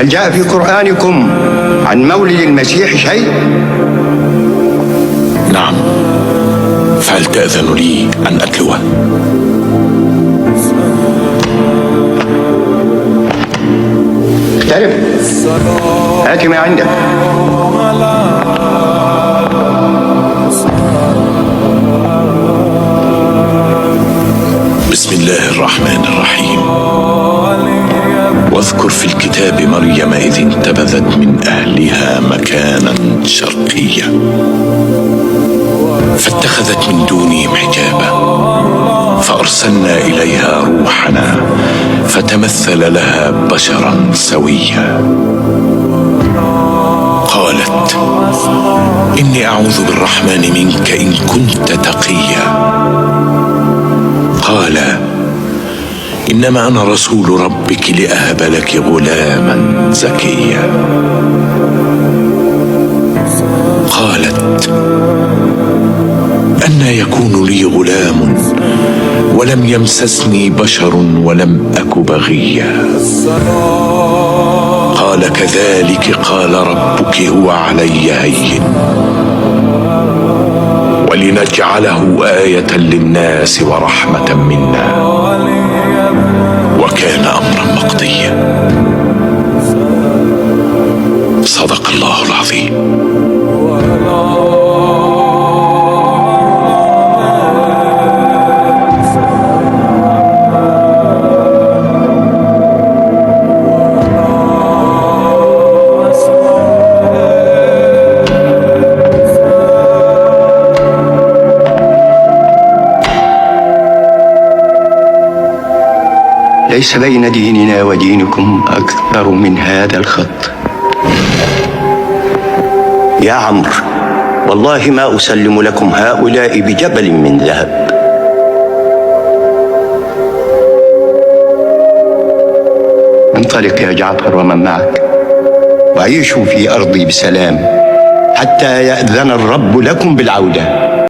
هل جاء في قرآنكم عن مولد المسيح شيء؟ نعم، فهل تأذن لي أن أتلوه؟ اقترب، هات ما عندك. بسم الله الرحمن الرحيم. واذكر في الكتاب مريم إذ انتبذت من أهلها مكانا شرقيا فاتخذت من دونهم حجابا فأرسلنا إليها روحنا فتمثل لها بشرا سويا. قالت إني أعوذ بالرحمن منك إن كنت تقيا. قال إنما أنا رسول ربك لأهب لك غلاما زكيا. قالت أنى يكون لي غلام ولم يمسسني بشر ولم أك بغيا. قال كذلك قال ربك هو علي هين ولنجعله آية للناس ورحمة منا وكان أمرا مقضيا. صدق الله العظيم. ليس بين ديننا ودينكم أكثر من هذا الخط. يا عمرو، والله ما أسلم لكم هؤلاء بجبل من ذهب. انطلق يا جعفر ومن معك وعيشوا في أرضي بسلام حتى يأذن الرب لكم بالعودة.